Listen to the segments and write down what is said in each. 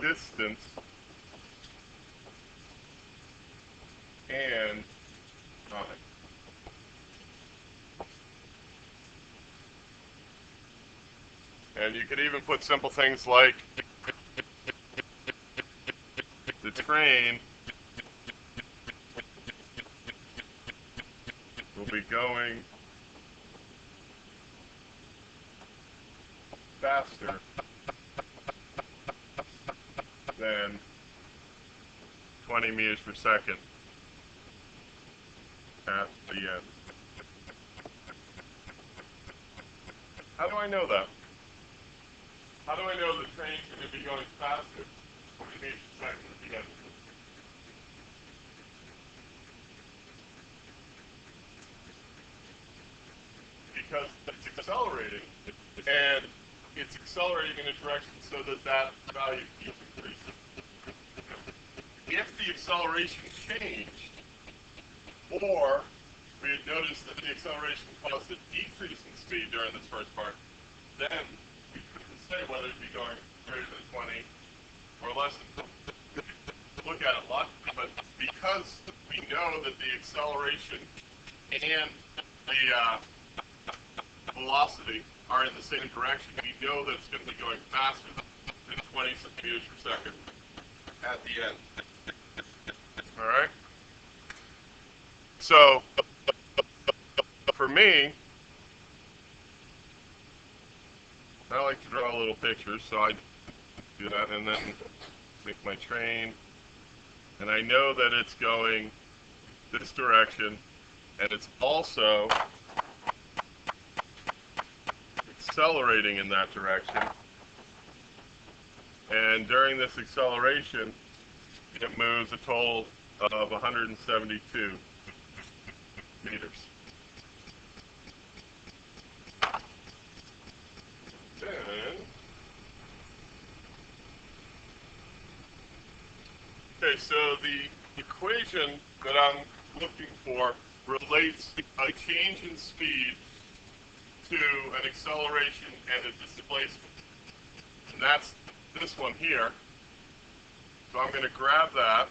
distance and time. And you could even put simple things like the train will be going faster than 20 meters per second at the end. How do I know that? How do I know the train's going to be going faster 20 meters per second at the end? Because it's accelerating, and it's accelerating in a direction so that that value keeps increasing. If the acceleration changed, or we had noticed that the acceleration caused a decrease in speed during this first part, then we couldn't say whether it'd be going greater than 20 or less than 20. Look at it logically, but because we know that the acceleration and the velocity are in the same direction, we know that it's going to be going faster than 20 meters per second at the end. All right? So, for me, I like to draw little pictures, so I do that, and then make my train, and I know that it's going this direction, and it's also accelerating in that direction, and during this acceleration, it moves a total of 172 meters. Then, okay, so the equation that I'm looking for relates a change in speed to an acceleration and a displacement. And that's this one here. So I'm going to grab that.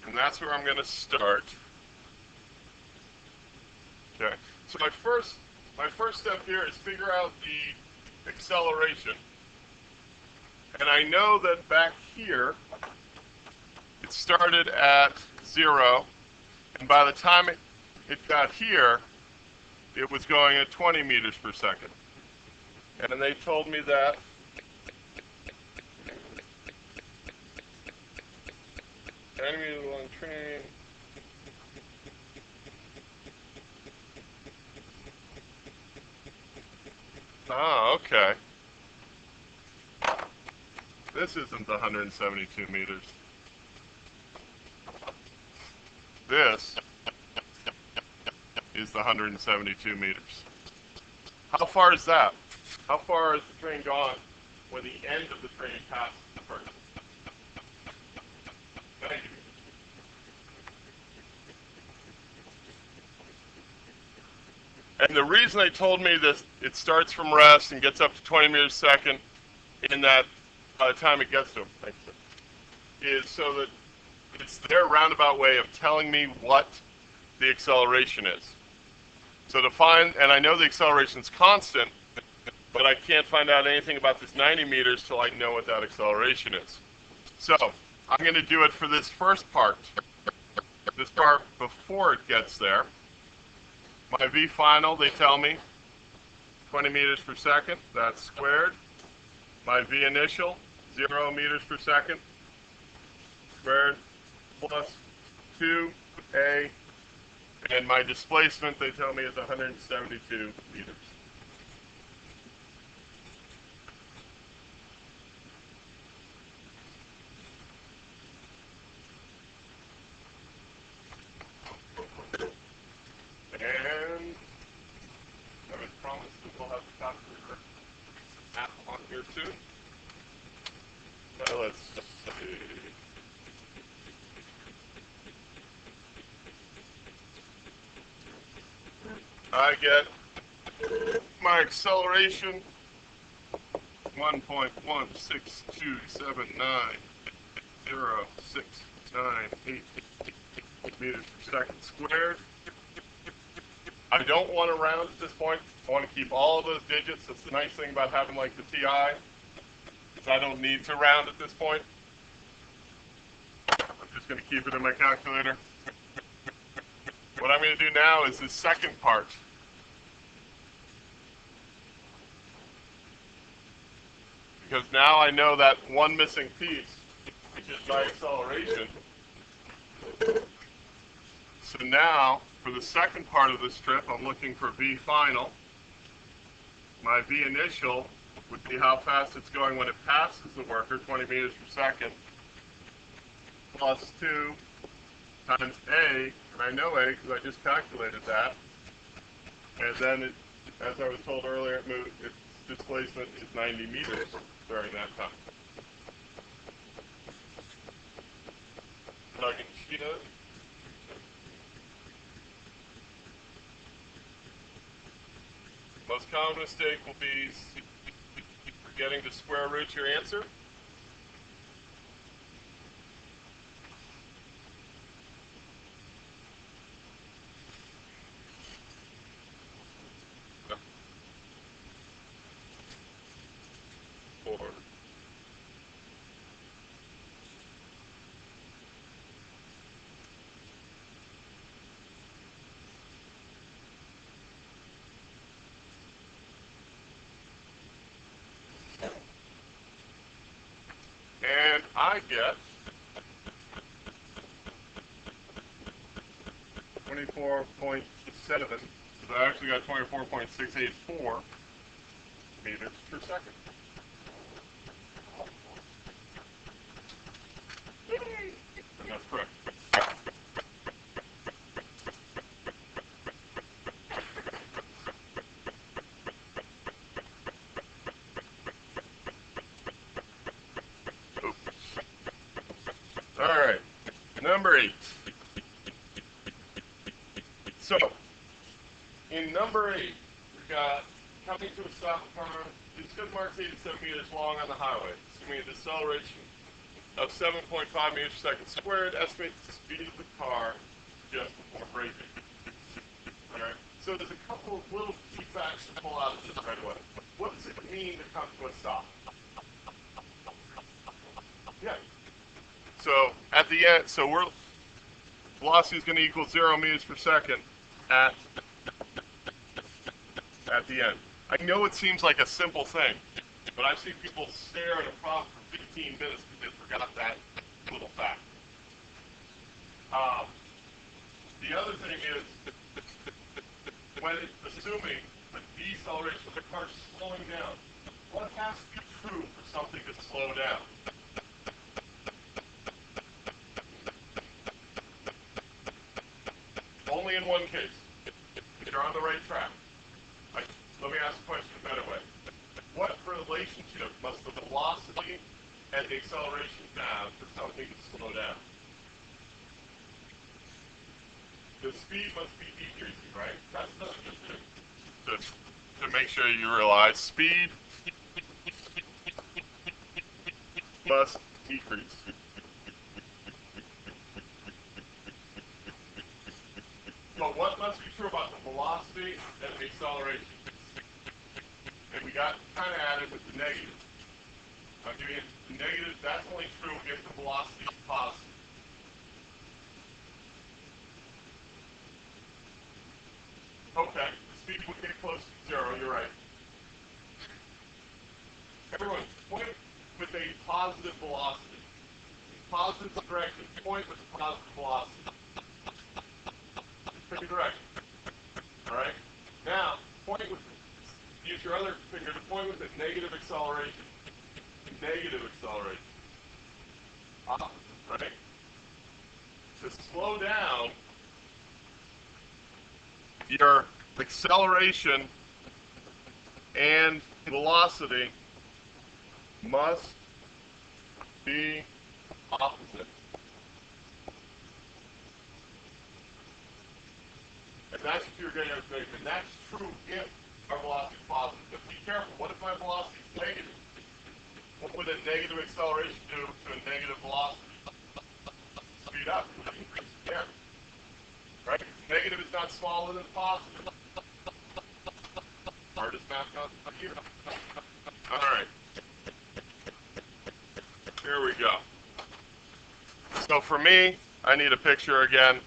And that's where I'm going to start. Okay. So my first step here is figure out the acceleration. And I know that back here, it started at 0, and by the time it got here, it was going at 20 meters per second. And they told me that enemy long train okay. This isn't the 172 meters. This is the 172 meters. How far is that? How far is the train gone when the end of the train passes the first? Thank you. And the reason they told me this, it starts from rest and gets up to 20 meters a second in that by the time it gets to them, is so that it's their roundabout way of telling me what the acceleration is. So to find, and I know the acceleration is constant, but I can't find out anything about this 90 meters till I know what that acceleration is. So I'm going to do it for this first part, this part before it gets there. My V final, they tell me, 20 meters per second, that's squared. My V initial, 0 meters per second, squared, plus 2a, and my displacement, they tell me, is 172 meters. And I was promised that we'll have the calculator app on here too. So let's see. I get my acceleration 1.16279.0698 meters per second squared. I don't want to round at this point. I want to keep all of those digits. That's the nice thing about having like the TI, is I don't need to round at this point. I'm just going to keep it in my calculator. What I'm going to do now is the second part. Because now I know that one missing piece, which is my acceleration. So now, for the second part of this trip, I'm looking for V final. My V initial would be how fast it's going when it passes the worker, 20 meters per second, plus 2 times A, and I know A because I just calculated that. And then, as I was told earlier, its displacement is 90 meters during that time. So I can cheat it. Most common mistake will be forgetting to square root your answer. Four. And I get 24.7. So I actually got 24.684 meters per second. And that's correct. All right, number 8. So, in number 8, we've got coming to a stop car. It's good marks 87 meters long on the highway. Assuming a deceleration of 7.5 meters per second squared, estimate the speed of the car just before braking. All right. So there's a couple of little key facts to pull out of this right away. What does it mean to come to a stop? Yeah. So at the end, velocity is going to equal 0 meters per second at the end. I know it seems like a simple thing, but I've seen people stare at a problem for 15 minutes because they forgot that little fact. The other thing is, when it's assuming the deceleration of the car is slowing down, what has to be true for something to slow down? Only in one case. If you're on the right track. Let me ask the question a better way. What relationship must the velocity and the acceleration have for something to slow down? The speed must be decreasing, right? That's just to make sure you realize speed must decrease. So what must be true about the velocity and the acceleration? And we got kind of added with the negative. I'm giving it the negative. That's only true if the velocity is positive. Okay, the speed would get close to 0. You're right. Everyone, point with a positive velocity. Positive direction. Point with a positive velocity. Pick a direction. All right. Now, point with. Use your other finger to point with a negative acceleration. Negative acceleration. Opposite, right? To slow down, your acceleration and velocity must be opposite. And That's what you're getting out of negative. And that's true if our velocity is positive. But be careful. What if my velocity is negative? What would a negative acceleration do to a negative velocity? Speed up. Increase the air. Right? Negative is not smaller than positive. Hardest math concept here. All right. Here we go. So for me, I need a picture again.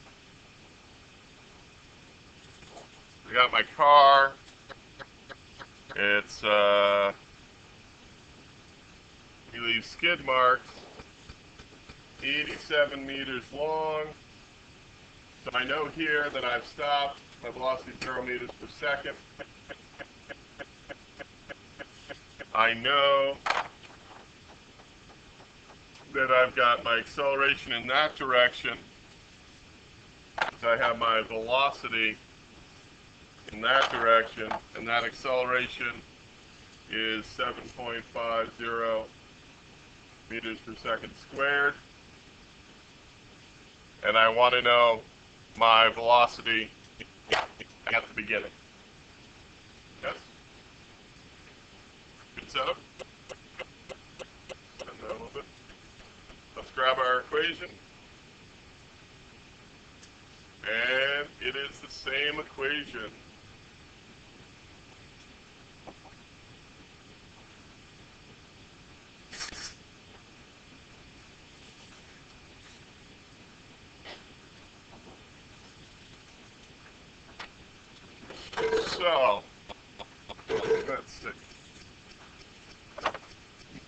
I got my car. It's we leave skid marks, 87 meters long. So I know here that I've stopped. My velocity is 0 meters per second. I know that I've got my acceleration in that direction. So I have my velocity in that direction, and that acceleration is 7.50 meters per second squared. And I want to know my velocity at the beginning. Yes? Good setup? Bend that a little bit. Let's grab our equation. And it is the same equation. So, let's see.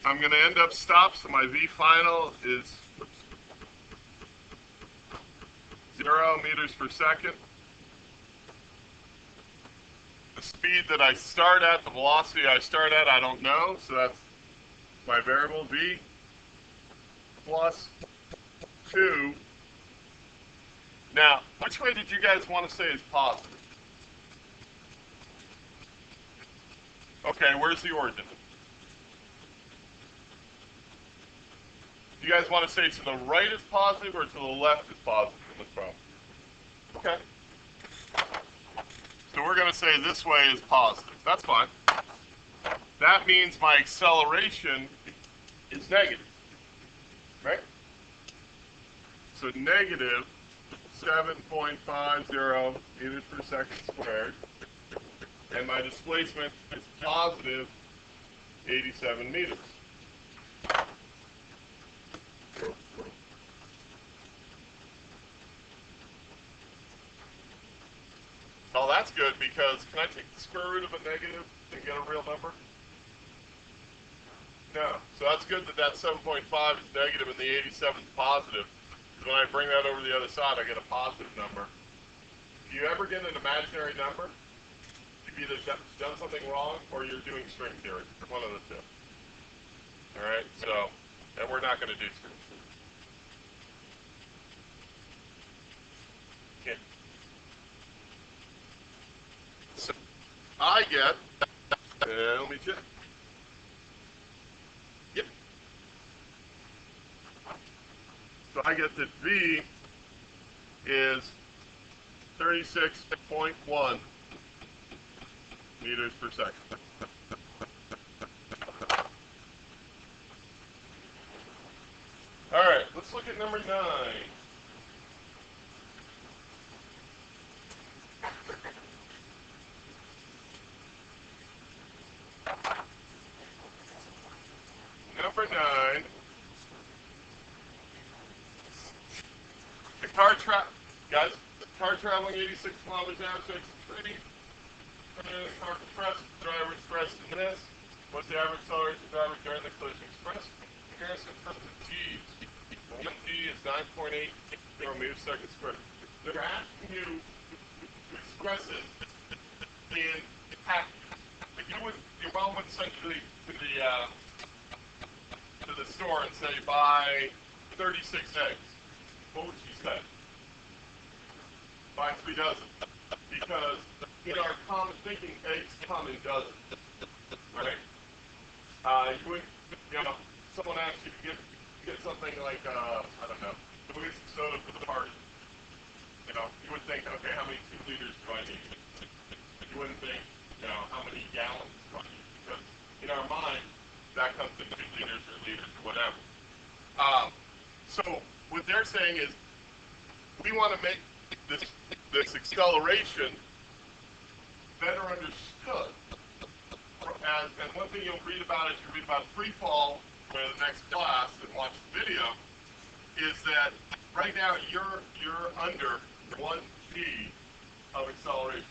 I'm going to end up stop, so my V final is 0 meters per second. The speed that I start at, the velocity I start at, I don't know, so that's my variable V plus 2. Now, which way did you guys want to say is positive? Okay, where's the origin? Do you guys want to say to the right is positive or to the left is positive in this problem? Okay. So we're going to say this way is positive. That's fine. That means my acceleration is negative, right? So negative 7.50 meters per second squared. And my displacement is positive 87 meters. Well, that's good because can I take the square root of a negative and get a real number? No. So that's good that that 7.5 is negative and the 87 is positive. Because when I bring that over to the other side, I get a positive number. If you ever get an imaginary number, you've either done something wrong or you're doing string theory. One of the two. All right? So, and we're not going to do string theory. Okay. So, I get, let me check. Yep. So I get that V is 36.1 meters per second. All right, let's look at number 9. Number 9. The car traveling 86 kilometers an hour, so it's pretty. Car compressed, driver expressed in this. What's the average acceleration driver during the collision expressed? Comparison in terms of G's. 1G is 9.8 meters per second squared. They're asking you to express it in package. Like you went essentially to the store and say buy 36 eggs. What would you say? Buy 3 dozen. Because in our common thinking, eggs come in dozens, right? You would, someone asks you to get something like, I don't know, Louis soda for the party. You would think, okay, how many 2 liters do I need? You wouldn't think, how many gallons do I need? Because in our mind, that comes in 2 liters or liters or whatever. So what they're saying is, we want to make this acceleration better understood. And one thing you'll read about as you read about free fall for the next class and watch the video is that right now you're under 1 g of acceleration.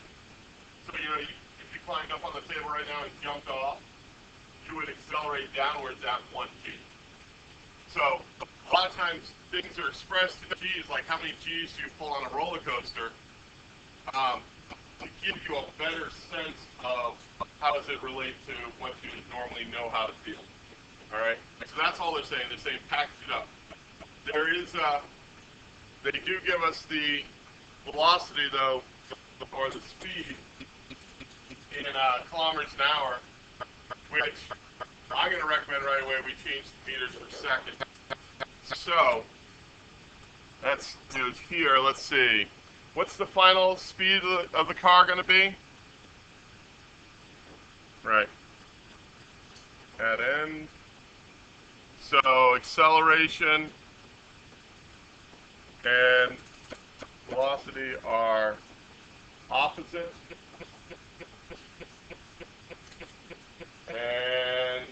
So if you climbed up on the table right now and jumped off, you would accelerate downwards at 1 g. So a lot of times things are expressed in g's, like how many g's do you pull on a roller coaster, to give you a better sense of how does it relate to what you normally know how to feel. All right. So that's all they're saying. They're saying package it up. There is they do give us the velocity though, or the speed in kilometers an hour, which I'm going to recommend right away we change the meters per second. So that's here. Let's see. What's the final speed of the car going to be? Right. At end. So acceleration and velocity are opposite. And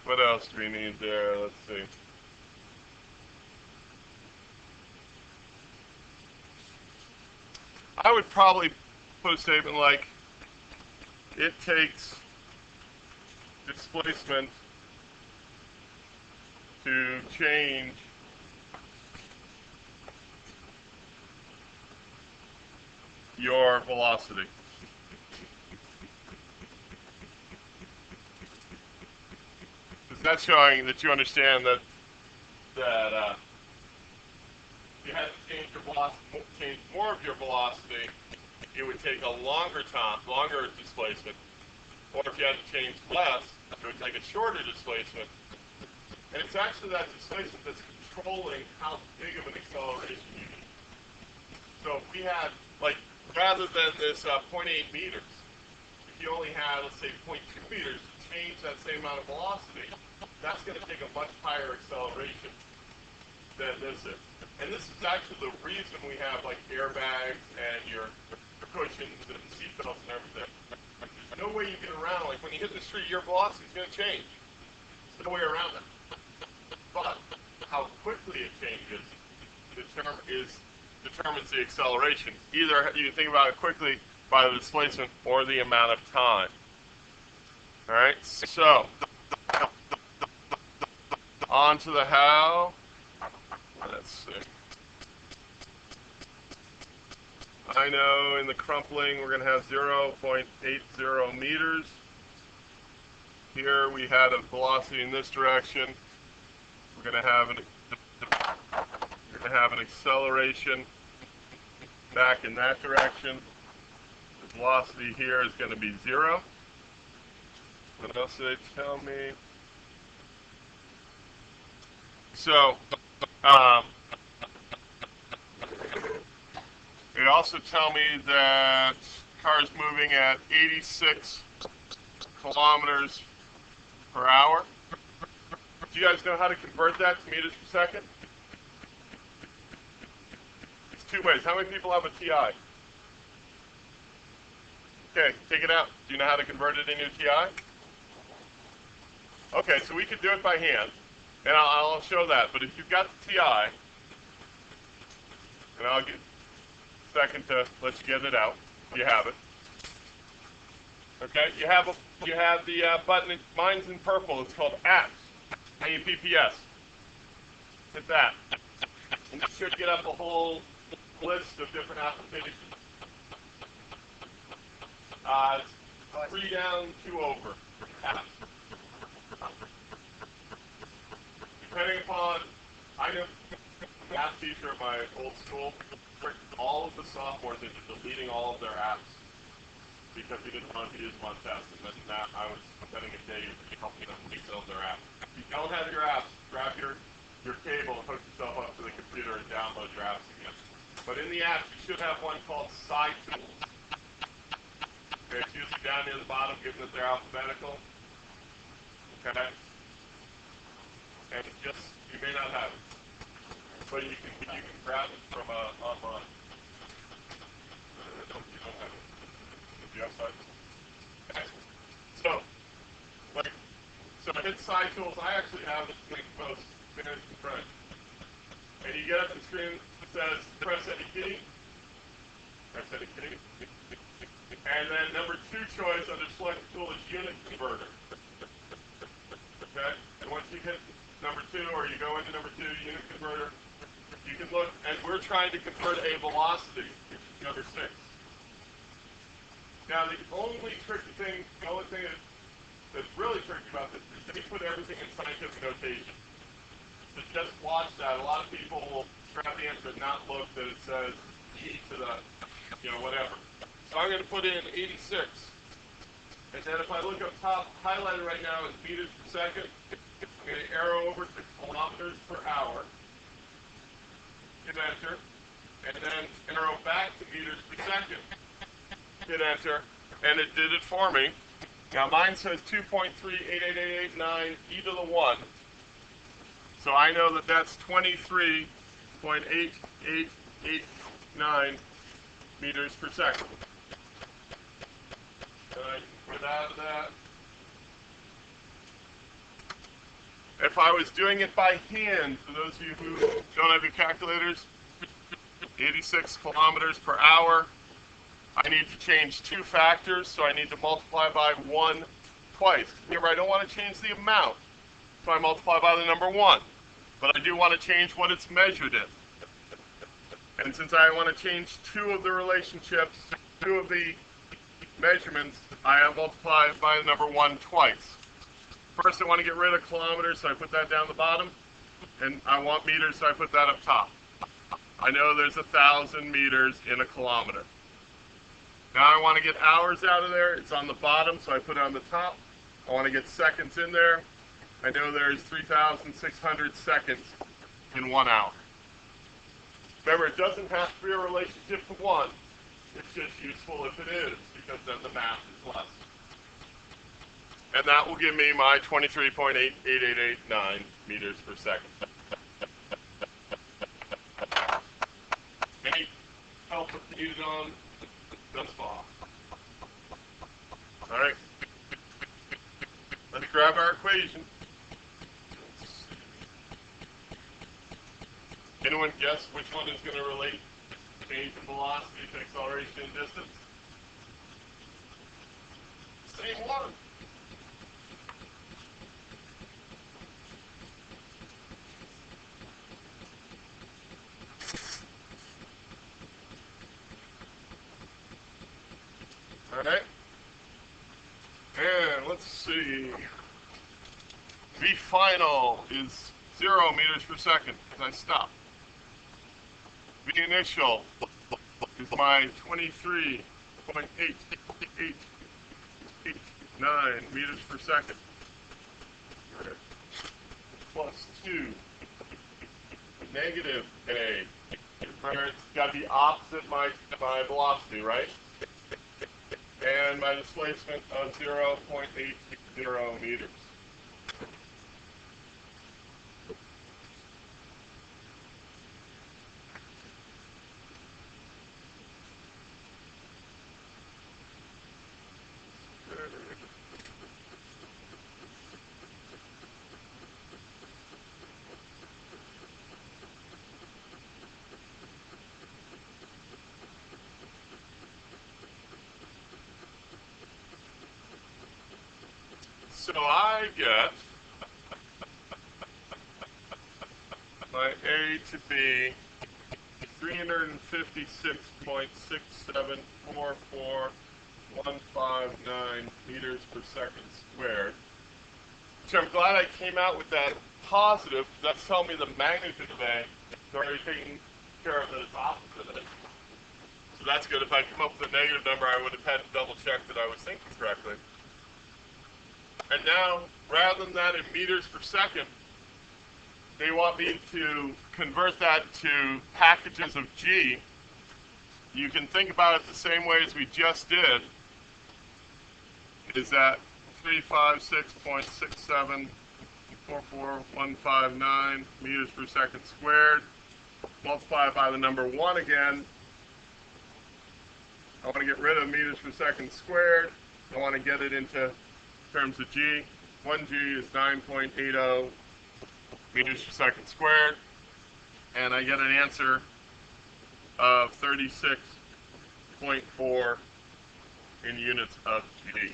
what else do we need there? Let's see. I would probably put a statement like, it takes displacement to change your velocity. Because that's showing that you understand that if you had to change your velocity, change more of your velocity, it would take a longer displacement. Or if you had to change less, it would take a shorter displacement. And it's actually that displacement that's controlling how big of an acceleration you need. So if we had, rather than this 0.8 meters, if you only had, let's say, 0.2 meters to change that same amount of velocity, that's going to take a much higher acceleration than this is. And this is actually the reason we have, airbags and your cushions and seatbelts and everything. There's no way you get around. When you hit the street, your velocity is going to change. There's no way around it. But how quickly it changes determines the acceleration. Either you think about it quickly by the displacement or the amount of time. All right, so on to the how. Let's see. I know in the crumpling we're going to have 0.80 meters. Here we had a velocity in this direction. We're going to have an acceleration back in that direction. The velocity here is going to be 0. What else did they tell me? So, they also tell me that cars moving at 86 kilometers per hour. Do you guys know how to convert that to meters per second? It's 2 ways. How many people have a TI? Okay, take it out. Do you know how to convert it into TI? Okay, so we could do it by hand, and I'll show that. But if you've got the TI, and I'll get a second to let you get it out. You have it. Okay, you have the button. Mine's in purple. It's called Apps. APPS. Hit that, and you should get up a whole list of different applications. It's 3 down, 2 over. Apps. Depending upon, I know the math teacher at my old school tricked all of the sophomores into deleting all of their apps because he didn't want to use them on tests, and then I was spending a day helping them rebuild their apps. If you don't have your apps, grab your your cable and hook yourself up to the computer and download your apps again. But in the apps, you should have one called Side Tools. Okay, it's usually down near the bottom, given that they're alphabetical. Okay? And just, you may not have it. But you can grab it from online. No, you don't have it. Do you have Side Tools? Okay. So I hit Side Tools. I actually have this thing post managed in French. And you get up the screen that says press any key. Press any key. And then number 2 choice under select tool is unit converter. Okay? And once you hit number 2, or you go into number 2, unit converter, you can look, and we're trying to convert a velocity, number 6. Now the only thing that's really tricky about this is they put everything in scientific notation. So just watch that. A lot of people will grab the answer and not look that it says E to the, whatever. So I'm going to put in 86. And then if I look up top, highlighted right now is meters per second. I'm going to arrow over to kilometers per hour. Hit enter. And then arrow back to meters per second. Hit enter. And it did it for me. Now mine says 2.38889 e to the 1. So I know that that's 23.8889 meters per second. And I can get out of that. If I was doing it by hand, for those of you who don't have your calculators, 86 kilometers per hour, I need to change 2 factors, so I need to multiply by 1 twice. Remember, I don't want to change the amount, so I multiply by the number 1. But I do want to change what it's measured in. And since I want to change 2 of the relationships, 2 of the measurements, I multiply by the number 1 twice. First, I want to get rid of kilometers, so I put that down the bottom. And I want meters, so I put that up top. I know there's 1,000 meters in a kilometer. Now I want to get hours out of there. It's on the bottom, so I put it on the top. I want to get seconds in there. I know there's 3,600 seconds in 1 hour. Remember, it doesn't have to be a relationship to 1. It's just useful if it is, because then the math is less. And that will give me my 23.8889 meters per second. Any help with these on? Thus far. All right. Let's grab our equation. Anyone guess which one is going to relate change in velocity to acceleration and distance? Same one. All right. And let's see. V final is 0 meters per second as I stop. V initial is my 23.8889 meters per second. Plus 2. Negative A. Where it's got to be opposite my velocity, right? And my displacement of 0.80 meters. So I get my A to be 356.6744159 meters per second squared. Which I'm glad I came out with that positive, because that's telling me the magnitude of A is already taking care of that it's opposite of it. So that's good. If I come up with a negative number, I would have had to double check that I was thinking correctly. And now, rather than that in meters per second, they want me to convert that to packages of G. You can think about it the same way as we just did, is that 356.6744159 meters per second squared, multiply it by the number 1 again. I want to get rid of meters per second squared. I want to get it into terms of G. 1 G is 9.80 meters per second squared. And I get an answer of 36.4 in units of G.